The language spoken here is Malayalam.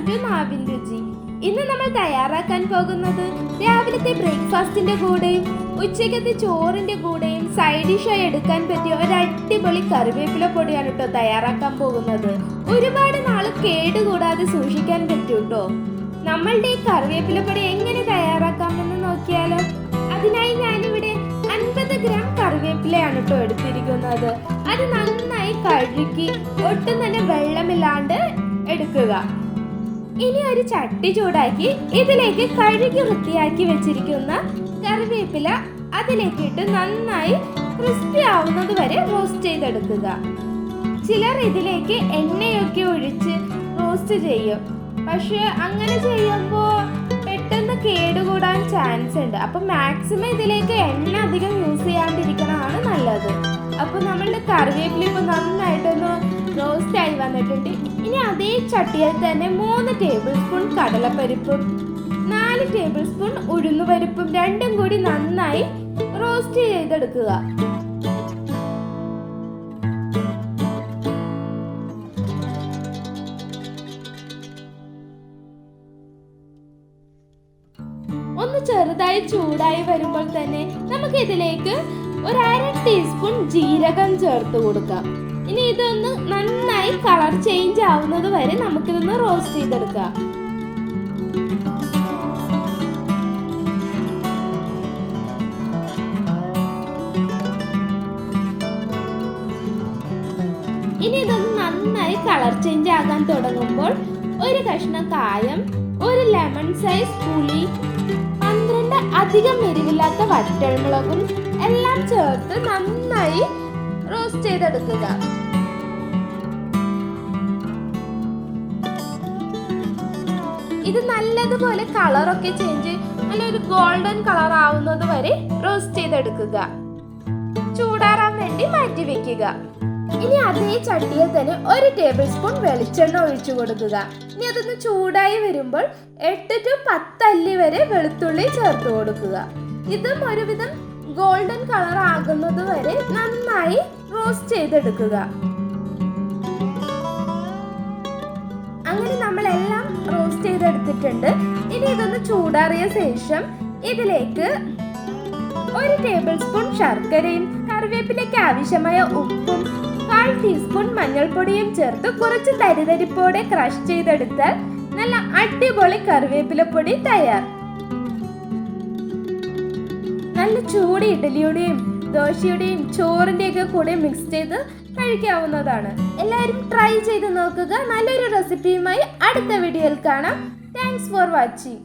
വെൽക്കം ടു നാവിൻ രുചി. ഇന്ന് നമ്മൾ തയ്യാറാക്കാൻ പോകുന്നത് രാവിലത്തെ ബ്രേക്ക്ഫാസ്റ്റിന്റെ കൂടെയും ഉച്ചയ്ക്കത്തെ ചോറിന്റെ കൂടെയും സൈഡ് ഡിഷായി എടുക്കാൻ പറ്റിയ ഒരു അടിപൊളി കറിവേപ്പില പൊടിയാണ് കേട്ടോ തയ്യാറാക്കാൻ പോകുന്നത്. ഒരുപാട് നാൾ കേടുകൂടാതെ സൂക്ഷിക്കാൻ പറ്റും കേട്ടോ. നമ്മളുടെ ഈ കറിവേപ്പില പൊടി എങ്ങനെ തയ്യാറാക്കാമെന്ന് നോക്കിയാലോ. അതിനായി ഞാനിവിടെ 50 ഗ്രാം കറിവേപ്പിലയാണ് കേട്ടോ എടുത്തിരിക്കുന്നത്. അത് നന്നായി കഴുകി ഒട്ടും തന്നെ വെള്ളമില്ലാണ്ട് എടുക്കുക. ഇനി ഒരു ചട്ടി ചൂടാക്കി ഇതിലേക്ക് കഴുകി വൃത്തിയാക്കി വെച്ചിരിക്കുന്ന കറിവേപ്പില അതിലേക്ക് ഇട്ട് നന്നായി ക്രിസ്പി ആവുന്നത് വരെ റോസ്റ്റ് ചെയ്തെടുക്കുക. ചിലർ ഇതിലേക്ക് എണ്ണയൊക്കെ ഒഴിച്ച് റോസ്റ്റ് ചെയ്യും. പക്ഷെ അങ്ങനെ ചെയ്യുമ്പോൾ പെട്ടെന്ന് കേടുകൂടാൻ ചാൻസ് ഉണ്ട്. അപ്പം മാക്സിമം ഇതിലേക്ക് എണ്ണ അധികം യൂസ് ചെയ്യാണ്ടിരിക്കണതാണ് നല്ലത്. അപ്പോൾ നമ്മളുടെ കറിവേപ്പില ഇപ്പോൾ നന്നായിട്ടൊന്ന് റോസ്റ്റ് ആയി വന്നിട്ടുണ്ട്. ഇനി അതേ ചട്ടിയിൽ തന്നെ 3 ടേബിൾ സ്പൂൺ കടലപ്പരിപ്പും 4 ടേബിൾ സ്പൂൺ ഉഴുന്നുപരിപ്പും രണ്ടും കൂടി നന്നായി റോസ്റ്റ് ചെയ്തെടുക്കുക. ഒന്ന് ചെറുതായി ചൂടായി വരുമ്പോൾ തന്നെ നമുക്ക് ഇതിലേക്ക് 1/2 ടീസ്പൂൺ ജീരകം ചേർത്ത് കൊടുക്കാം. ഇനി ഇതൊന്ന് നന്നായി കളർ ചേഞ്ച് ആവുന്നത് വരെ നമുക്കിതൊന്ന് റോസ്റ്റ് ചെയ്തെടുക്കാം. ഇനി ഇതൊന്ന് നന്നായി കളർ ചേഞ്ച് ആകാൻ തുടങ്ങുമ്പോൾ ഒരു കഷ്ണം കായം, ഒരു ലെമൺ സൈസ് പുളി, 12 അധികം എരിവില്ലാത്ത വറ്റൽമുളകും എല്ലാം ചേർത്ത് നന്നായി റോസ്റ്റ് ചെയ്തെടുക്കുക. ഇത് നല്ലതുപോലെ കളറൊക്കെ ചേഞ്ച് നല്ലൊരു ഗോൾഡൻ കളർ ആവുന്നത് വരെ റോസ്റ്റ് ചെയ്തെടുക്കുക. ചൂടാറാൻ വേണ്ടി മാറ്റി വെക്കുക. ഇനി അതേ ചട്ടിയിൽ തന്നെ 1 ടേബിൾ സ്പൂൺ വെളിച്ചെണ്ണ ഒഴിച്ചു കൊടുക്കുക. ഇനി അതൊന്ന് ചൂടായി വരുമ്പോൾ 8 to 10 അല്ലി വരെ വെളുത്തുള്ളി ചേർത്ത് കൊടുക്കുക. ഇതും ഒരുവിധം ഗോൾഡൻ കളർ ആകുന്നത് വരെ നന്നായി റോസ്റ്റ് ചെയ്തെടുക്കുക. അങ്ങനെ നമ്മളെല്ലാം റോസ്റ്റ് ചെയ്തെടുത്തിട്ടുണ്ട്. ഇനി ഇതൊന്ന് ചൂടാറിയ ശേഷം ഇതിലേക്ക് 1 ടേബിൾ സ്പൂൺ ശർക്കരയും കറിവേപ്പിലേക്ക് ആവശ്യമായ ഉപ്പും 1/4 ടീസ്പൂൺ മഞ്ഞൾപ്പൊടിയും ചേർത്ത് കുറച്ച് തരിതരിപ്പോടെ ക്രഷ് ചെയ്തെടുത്താൽ നല്ല അടിപൊളി കറിവേപ്പില പൊടി തയ്യാർ. നല്ല ചൂട് ഇഡ്ഡലിയുടെയും ദോശയുടെയും ചോറിൻ്റെയൊക്കെ കൂടെ മിക്സ് ചെയ്ത് കഴിക്കാവുന്നതാണ്. എല്ലാവരും ട്രൈ ചെയ്ത് നോക്കുക. നല്ലൊരു റെസിപ്പിയുമായി അടുത്ത വീഡിയോയിൽ കാണാം. Thanks for watching.